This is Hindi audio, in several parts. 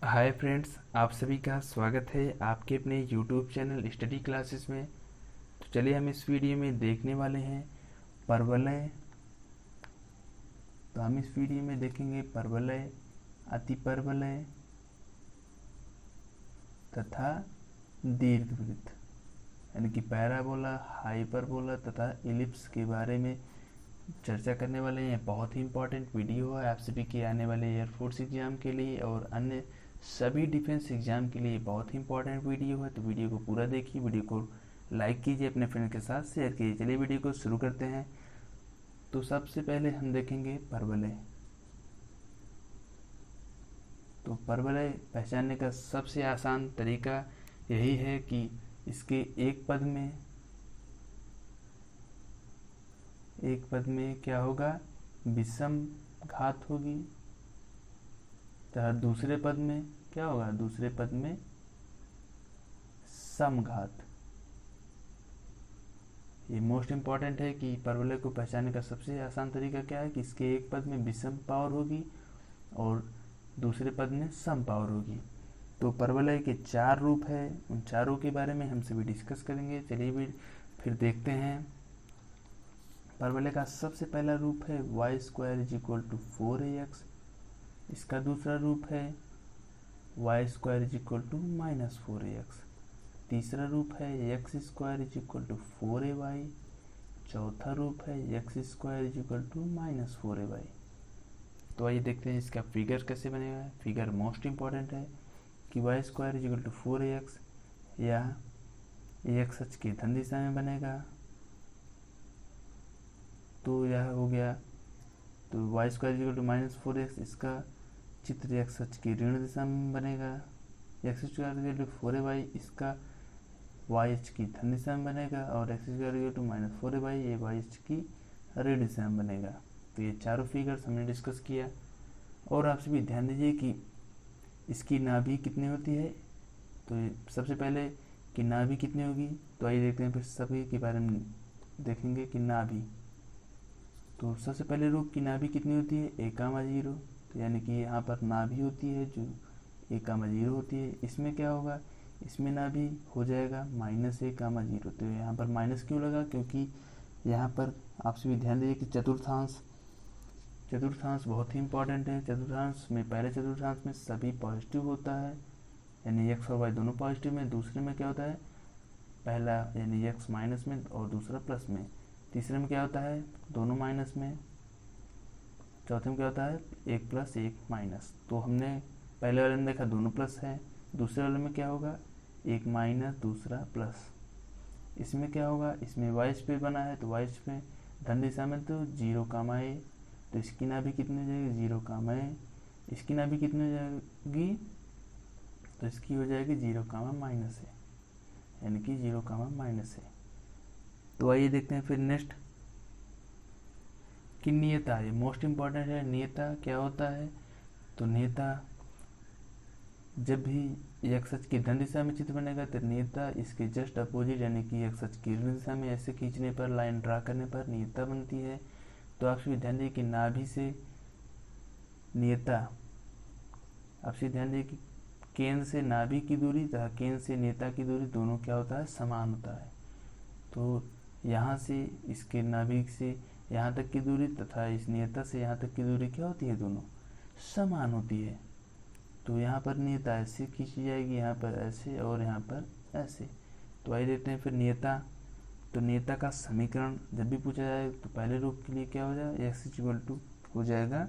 हाय फ्रेंड्स, आप सभी का स्वागत है आपके अपने यूट्यूब चैनल स्टडी क्लासेस में। तो चलिए हम इस वीडियो में देखने वाले हैं परवलय। तो हम इस वीडियो में देखेंगे परवलय, अतिपरवलय तथा दीर्घवृत्त यानी कि पैराबोला, हाइपरबोला तथा इलिप्स के बारे में चर्चा करने वाले हैं। बहुत ही इंपॉर्टेंट वीडियो है आप सभी के आने वाले एयरफोर्स एग्जाम के लिए और अन्य सभी डिफेंस एग्जाम के लिए बहुत ही इंपॉर्टेंट वीडियो है। तो वीडियो को पूरा देखिए, वीडियो को लाइक कीजिए, अपने फ्रेंड के साथ शेयर कीजिए। चलिए वीडियो को शुरू करते हैं। तो सबसे पहले हम देखेंगे परवलय। तो परवलय पहचानने का सबसे आसान तरीका यही है कि इसके एक पद में क्या होगा, विषम घात होगी तथा दूसरे पद में क्या होगा, दूसरे पद में समघात। ये मोस्ट इम्पॉर्टेंट है कि परवलय को पहचानने का सबसे आसान तरीका क्या है कि इसके एक पद में विषम पावर होगी और दूसरे पद में सम पावर होगी। तो परवलय के 4 रूप है, उन चारों के बारे में हम सभी डिस्कस करेंगे। चलिए भी फिर देखते हैं। परवलय का सबसे पहला रूप है y² = 4ax। इसका दूसरा रूप है y² = -4ax। तीसरा रूप है x² = 4ay। चौथा रूप है x² = -4ay। तो आइए देखते हैं इसका फिगर कैसे बनेगा। फिगर मोस्ट इम्पॉर्टेंट है कि y² = 4ax या x अक्ष की धन दिशा में बनेगा। तो यह हो गया। तो y² = -4x, इसका चित्र x अक्ष की ऋण दिशा में बनेगा। x² = 4ay, इसका y अक्ष की धन दिशा में बनेगा और x² = -4ay ये y अक्ष की ऋण दिशा में बनेगा। तो ये चारों फिगर्स हमने डिस्कस किया। और आप सभी ध्यान दीजिए कि इसकी नाभि कितनी होती है। तो सबसे पहले कि नाभि कितनी होगी, तो आइए देखते हैं। फिर सभी के बारे में देखेंगे कि नाभि। तो सबसे पहले रूप की नाभि कितनी होती है, a,0। तो यानी कि यहाँ पर नाभि होती है जो a,0 होती है। इसमें क्या होगा, इसमें नाभि हो जाएगा -a,0। तो यहाँ पर माइनस क्यों लगा, क्योंकि यहाँ पर आप सभी ध्यान दीजिए कि चतुर्थांश बहुत ही इंपॉर्टेंट है। चतुर्थांश में पहले चतुर्थांश में सभी पॉजिटिव होता है, यानी x और y दोनों पॉजिटिव में। दूसरे में क्या होता है, पहला यानी x माइनस में और दूसरा प्लस में। तीसरे में क्या होता है, दोनों माइनस में। चौथे में क्या होता है, 1 + 1 माइनस। तो हमने पहले वाले में देखा दोनों प्लस है। दूसरे वाले में क्या होगा, 1 माइनस दूसरा प्लस। इसमें क्या होगा, इसमें y पे बना है तो y पे धन दिशा में तो 0,a। तो इसकी नाभि कितनी हो जाएगी, 0,a। इसकी नाभि कितनी हो जाएगी, तो इसकी हो जाएगी 0,-a, यानी कि 0,-a। तो आइए देखते हैं फिर नेक्स्ट कि नियता। ये मोस्ट इम्पॉर्टेंट है। नियता क्या होता है, तो नियता जब भी x अक्ष की धन दिशा में चित्र बनेगा तो नियता इसके जस्ट अपोजिट यानी कि x अक्ष की ऋण दिशा में ऐसे खींचने पर, लाइन ड्रा करने पर नियता बनती है। तो आप सभी ध्यान दीजिए कि नाभि से नियता, आप सभी ध्यान दीजिए कि केंद्र से नाभि की दूरी तथा केंद्र से नियता की दूरी दोनों क्या होता है, समान होता है। तो यहाँ से इसके नाभि से यहाँ तक की दूरी तथा इस नियता से यहाँ तक की दूरी क्या होती है, दोनों समान होती है। तो यहाँ पर नियता ऐसे खींची जाएगी, यहाँ पर ऐसे और यहाँ पर ऐसे। तो आइए देखते हैं फिर नियता। तो नियता का समीकरण जब भी पूछा जाए तो पहले रूप के लिए क्या हो जाएगा, x हो जाएगा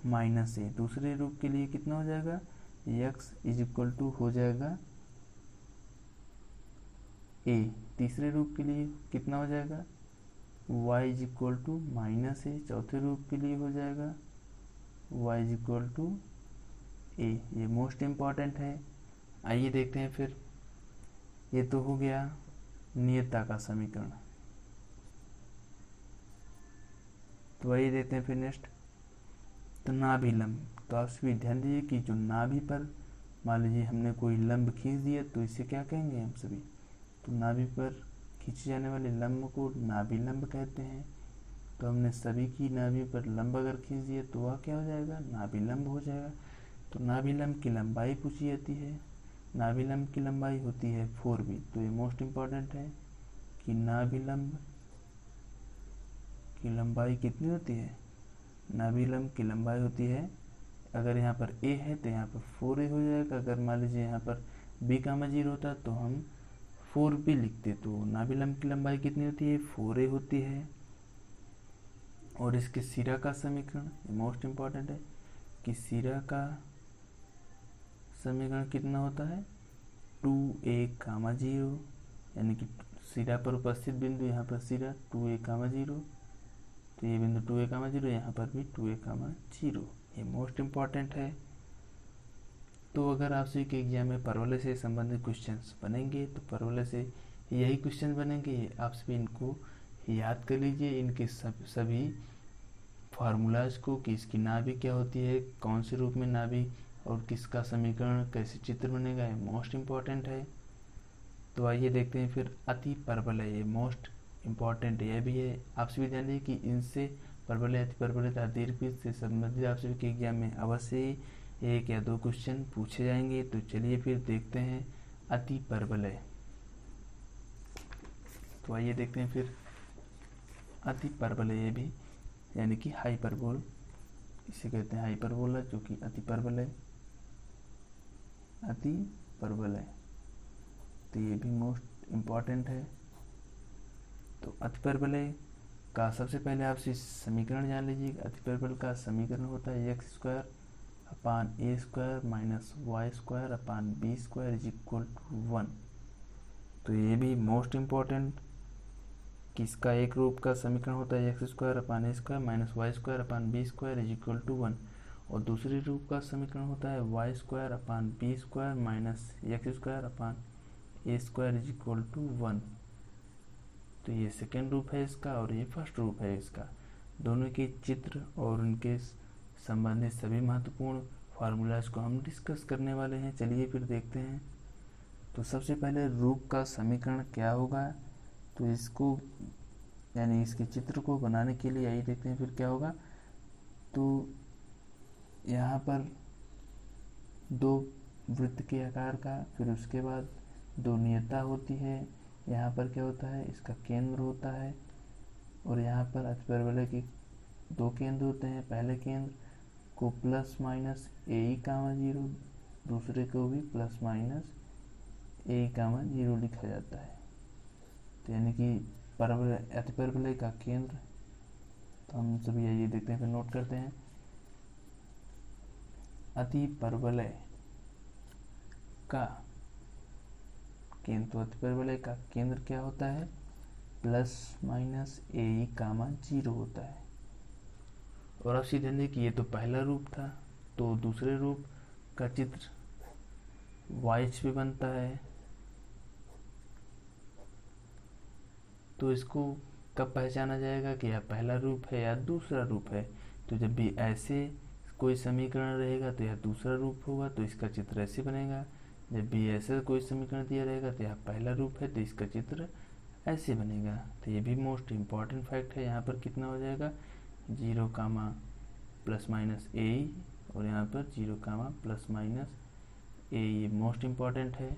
-a। दूसरे रूप के लिए कितना हो जाएगा, x हो जाएगा a। तीसरे रूप के लिए कितना हो जाएगा, y -a। चौथे रूप के लिए हो जाएगा y a। ये मोस्ट इम्पॉर्टेंट है। आइए देखते हैं फिर। ये तो हो गया नियता का समीकरण। तो आइए देखते हैं फिर नेक्स्ट, तो नाभि लंब। तो आप सभी ध्यान दीजिए कि जो नाभि पर मान लीजिए हमने कोई लंब खींच दिया तो इसे क्या कहेंगे हम सभी, तो नाभि पर खींचे जाने वाले लंब को नाभि लंब कहते हैं। तो हमने सभी की नाभि पर लंब अगर खींच दिया तो वह क्या हो जाएगा, नाभि लंब हो जाएगा। तो नाभिलंब की लंबाई पूछी जाती है, नाभिलंब की लंबाई होती है 4b। तो ये मोस्ट इम्पॉर्टेंट है कि नाभिलंब की लंबाई कितनी होती है, नाभिलंब की लंबाई होती है, अगर यहाँ पर a है तो यहाँ पर 4a हो जाएगा, अगर मान लीजिए यहाँ पर b का 0 होता तो हम 4b लिखते। तो नाभिलंब की लंबाई कितनी होती है, 4a होती है। और इसके सिरा का समीकरण मोस्ट इम्पॉर्टेंट है कि सिरा का समीकरण कितना होता है, 2a, 0, यानी कि सिरा पर उपस्थित बिंदु, यहाँ पर सिरा 2a, 0, तो ये बिंदु 2a, 0, यहाँ पर भी 2a, 0, ये मोस्ट इम्पॉर्टेंट है। तो अगर आपसे के एग्जाम में परवलय से संबंधित क्वेश्चंस बनेंगे तो परवलय से यही क्वेश्चन बनेंगे, आप सभी इनको याद कर लीजिए, इनके सभी फार्मूलाज को कि इसकी नाभि क्या होती है, कौन से रूप में नाभि और किसका समीकरण, कैसे चित्र बनेगा, ये मोस्ट इम्पॉर्टेंट है। तो आइए देखते हैं फिर अति परवलय, ये मोस्ट इम्पॉर्टेंट यह भी है। आप सभी ध्यान दीजिए कि इनसे परवलय, अति परवलय तथा दीर्घवृत्त से संबंधित आप सभी के एग्जाम में अवश्य ही 1 या 2 क्वेश्चन पूछे जाएंगे। तो चलिए फिर देखते हैं अति परवलय। तो आइए देखते हैं फिर अति परवलय भी, यानी कि हाइपरबोल, इसे कहते हैं हाइपरबोला, जो कि अति परवलय, अति परवलय, तो ये भी मोस्ट इम्पॉर्टेंट है। तो अति परवलय का सबसे पहले आप समीकरण जान लीजिए। अति परवलय का समीकरण होता है x² upon a² minus y² upon b² is equal to 1। तो ये भी मोस्ट इम्पॉर्टेंट कि इसका एक रूप का समीकरण होता है x² upon a² minus y² upon b² is equal to 1, और दूसरे रूप का समीकरण होता है y² upon b² minus x² upon a² is equal to 1। तो ये सेकेंड रूप है इसका और ये फर्स्ट रूप है इसका। दोनों के चित्र और उनके संबंधित सभी महत्वपूर्ण फार्मूलाज को हम डिस्कस करने वाले हैं। चलिए फिर देखते हैं। तो सबसे पहले रूप का समीकरण क्या होगा, तो इसको यानी इसके चित्र को बनाने के लिए आइए देखते हैं फिर क्या होगा। तो यहाँ पर 2 वृत्त के आकार का, फिर उसके बाद 2 नियता होती है, यहाँ पर क्या होता है, इसका केंद्र होता है, और यहाँ पर अति परवलय के 2 केंद्र होते हैं। पहले केंद्र को प्लस माइनस a, 0, दूसरे को भी प्लस माइनस a, 0 लिखा जाता है। तो यानी कि अति परवलय का केंद्र, तो हम सभी ये देखते हैं फिर नोट करते हैं। अति परवलय का केंद्र, तो अति परवलय का केंद्र क्या होता है, प्लस माइनस a, 0 होता है। और आप सीधे देखिए कि ये तो पहला रूप था, तो दूसरे रूप का चित्र वाइच पे बनता है। तो इसको कब पहचाना जाएगा कि यह पहला रूप है या दूसरा रूप है, तो जब भी ऐसे कोई समीकरण रहेगा तो यह दूसरा रूप होगा, तो इसका चित्र ऐसे बनेगा। जब भी ऐसा कोई समीकरण दिया रहेगा तो यह पहला रूप है, तो इसका चित्र ऐसे बनेगा। तो ये भी मोस्ट इम्पॉर्टेंट फैक्ट है। यहाँ पर कितना हो जाएगा, 0, प्लस माइनस a, और यहाँ पर 0, प्लस माइनस a, ये मोस्ट इम्पॉर्टेंट है।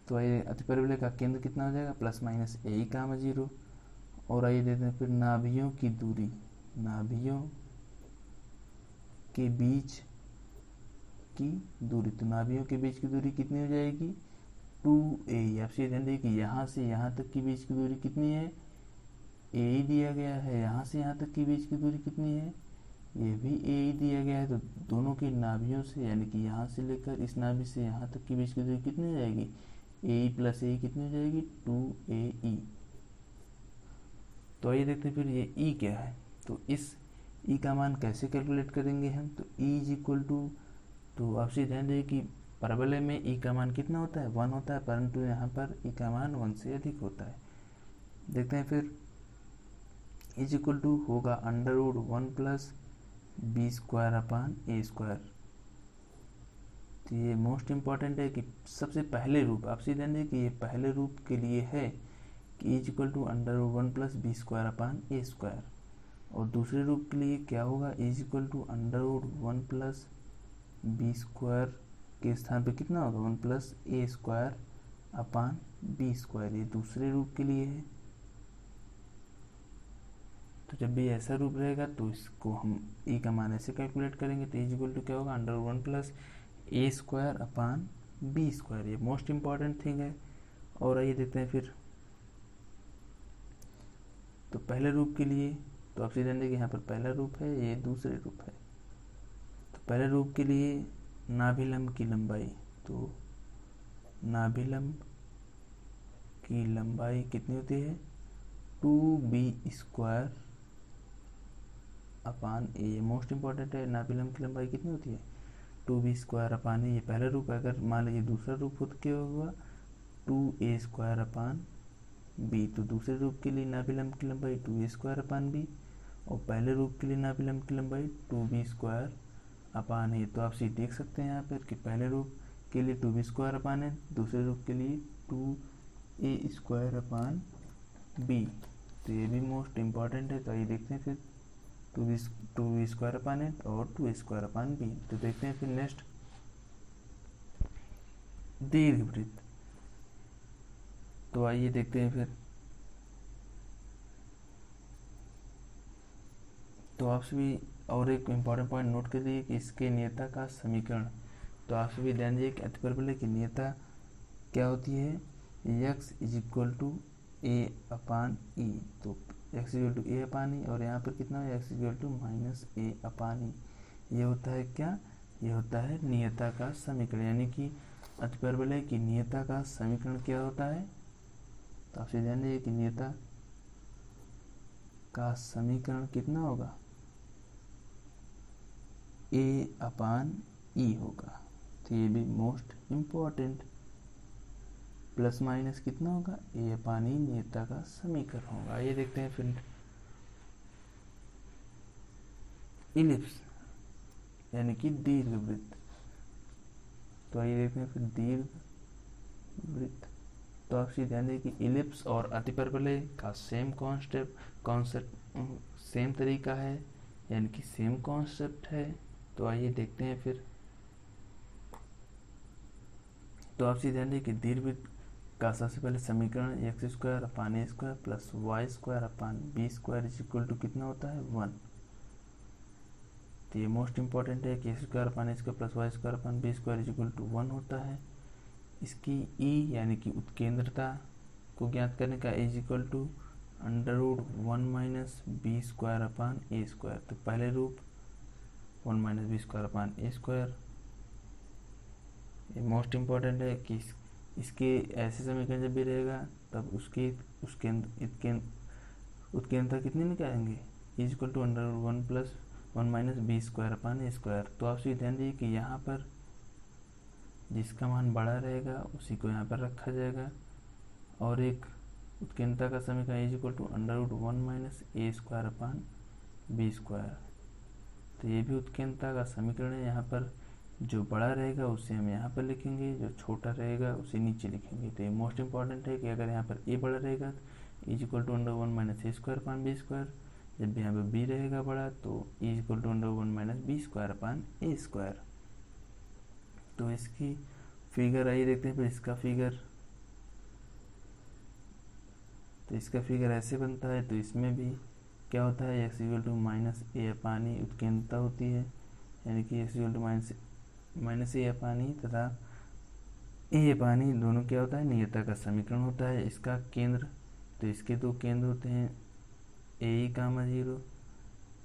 तो ये अति परवलय का केंद्र कितना हो जाएगा, प्लस माइनस a, 0। और आइए देते हैं फिर नाभियों की दूरी, नाभियों के बीच की दूरी, तो नाभियों के बीच की दूरी कितनी हो जाएगी, 2a। आप सीधे देखिए कि यहाँ से यहाँ तक की बीच की दूरी कितनी है, a दिया गया है, यहाँ से यहाँ तक की बीच की दूरी कितनी है, ये भी a दिया गया है। तो दोनों की नाभियों से, यानी कि यहाँ से लेकर इस नाभि से यहाँ तक की बीच की दूरी कितनी हो जाएगी, a प्लस a कितनी हो जाएगी, 2ae। तो आइए देखते हैं फिर ये e क्या है। तो इस e का मान कैसे कैलकुलेट करेंगे हम, तो e इज इक्वल टू, तो आपसे ध्यान दें कि परवलय में e का मान कितना होता है, 1 होता है, परंतु यहाँ पर e का मान 1 से अधिक होता है। देखते हैं फिर इज इक्वल टू होगा √1 प्लस b² अपान a²। तो ये मोस्ट इम्पॉर्टेंट है कि सबसे पहले रूप, आप सीधे ध्यान दें कि ये पहले रूप के लिए है कि is equal to √1 plus b² upon a², और दूसरे रूप के लिए क्या होगा, is equal to √1 plus B square के स्थान पे कितना होगा 1 plus A square upon B square, ये दूसरे रूप के लिए है। तो जब भी ऐसा रूप रहेगा तो इसको हम e का मान ऐसे कैलकुलेट करेंगे, तो इज इक्वल टू क्या होगा under 1 plus A square upon B square, ये मोस्ट इम्पॉर्टेंट थिंग है। और आइए देखते हैं फिर, तो पहले रूप के लिए तो आप सीधे देखिए यहाँ पर पहला रूप है, ये दूसरे रूप है। तो पहले रूप के लिए नाभिलंब की लंबाई, तो नाभिलंब की लंबाई कितनी होती है 2b स्क्वायर अपान ए, ये मोस्ट इम्पॉर्टेंट है। नाभिलंब की लंबाई कितनी होती है 2b स्क्वायर अपान ए, ये पहला रूप है। अगर मान लीजिए दूसरा रूप होता क्या होगा 2a स्क्वायर अपान बी, तो दूसरे रूप के लिए नाभिलंब की लंबाई 2a स्क्वायर अपान बी, और पहले रूप के लिए नाभिलंब की लंबाई 2b स्क्वायर अपान ए। तो आप सीधे देख सकते हैं यहाँ पर कि पहले रूप के लिए 2b स्क्वायर अपान ए, दूसरे रूप के लिए 2a स्क्वायर अपान बी, तो ये भी मोस्ट इम्पॉर्टेंट है। तो आइए देखते हैं फिर 2b स्क्वायर अपान ए और 2a स्क्वायर अपान बी। तो देखते हैं फिर नेक्स्ट दीर्घवृत्त। तो आइए देखते हैं फिर, तो आप सभी और एक इम्पॉर्टेंट पॉइंट नोट कर दीजिए कि इसके नियता का समीकरण। तो आप सभी ध्यान दीजिए कि अतिपरवलय की नियता क्या होती है x इज इक्वल टू ए अपान ई, तो x इक्वल टू ए अपान ई, और यहाँ पर कितना है x इक्वल टू माइनस ए अपान ई। ये होता है क्या, ये होता है नियता का समीकरण, यानी कि अतिपरवलय की नियता का समीकरण क्या होता है। तो आपसे ध्यान दीजिए कि नियता का समीकरण कितना होगा ए अपान ई होगा। तो ये भी मोस्ट इम्पॉर्टेंट, प्लस माइनस कितना होगा ए अपान ई नियता का समीकरण होगा। ये देखते हैं फिर इलिप्स यानी कि दीर्घवृत्त। तो आइए देखते हैं फिर दीर्घवृत्त। तो आप सीधे ध्यान दें कि इलिप्स और अतिपरवलय का सेम कॉन्सेप्ट सेम तरीका है, यानी कि सेम कॉन्सेप्ट है। तो आइए देखते हैं फिर, तो आप सीधे ध्यान दें कि दीर्घवृत्त का सबसे पहले समीकरण X square upon A square plus Y square upon B square is equal to कितना होता है 1। तो ये मोस्ट इंपॉर्टेंट है कि X square upon A square plus Y square upon B square is equal to 1 होता है। इसकी ई यानी कि उत्केंद्रता को ज्ञात करने का is equal to under root 1 minus B square upon A square. तो पहले रूप 1 minus B square upon A square, ये मोस्ट इम्पॉर्टेंट है कि इसके ऐसे समीकरण जब भी रहेगा तब उसकी उत्केंद्रता कितनी निकालेंगे is equal to under 1 plus 1 minus B square upon A square. तो आप ध्यान दीजिए कि यहाँ पर जिसका मान बड़ा रहेगा उसी को यहाँ पर रखा जाएगा, और एक उत्केंद्रता का समीकरण is equal to under root 1 minus A square upon B square. तो ये भी उत्केंद्रता का समीकरण है। यहाँ पर जो बड़ा रहेगा उसे हम यहाँ पर लिखेंगे, जो छोटा रहेगा उसे नीचे लिखेंगे। तो ये मोस्ट इंपॉर्टेंट है कि अगर यहाँ पर ए बड़ा रहेगा is equal to under 1 minus A square upon B square, जब भी यहाँ पर बी रहेगा बड़ा तो is equal to under 1 minus B square upon A square. तो इसकी फिगर आइए देखते हैं फिर इसका फिगर। तो इसका फिगर ऐसे बनता है। तो इसमें भी क्या होता है एक्स इक्वल टू माइनस ए अपान ई उत्केंद्रता होती है, यानी कि एक्स इक्वल टू माइनस ए अपान ई तथा ए अपान ई दोनों क्या होता है नियता का समीकरण होता है। इसका केंद्र, तो इसके दो केंद्र होते हैं ए कामा 0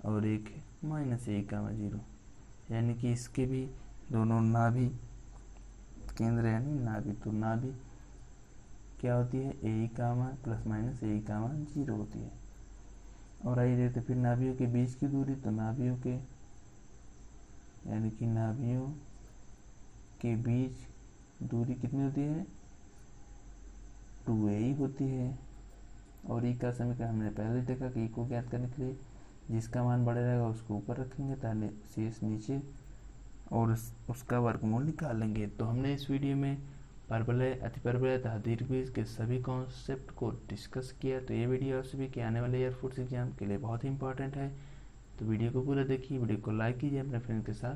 और एक माइनस ए कामा 0, यानी कि इसके भी दोनों नाभि केंद्र यानी नाभि। तो नाभि क्या होती है ए कामा प्लस माइनस ए कामा 0 होती है। और आइए देखते फिर नाभियों के बीच की दूरी। तो नाभियों के यानी कि नाभियों के बीच दूरी कितनी होती है 2a ही होती है। और ई का समीकरण हमने पहले देखा कि ई को ज्ञात करने के लिए जिसका मान बड़ा रहेगा उसको ऊपर रखेंगे ताकि शेष नीचे, और उसका वर्गमूल निकाल लेंगे। तो हमने इस वीडियो में परवलय, अतिपरवलय तथा दीर्घवृत्त के सभी कॉन्सेप्ट को डिस्कस किया। तो ये वीडियो आप सभी के आने वाले एयरफोर्स एग्जाम के लिए बहुत ही इंपॉर्टेंट है। तो वीडियो को पूरा देखिए, वीडियो को लाइक कीजिए अपने फ्रेंड के साथ।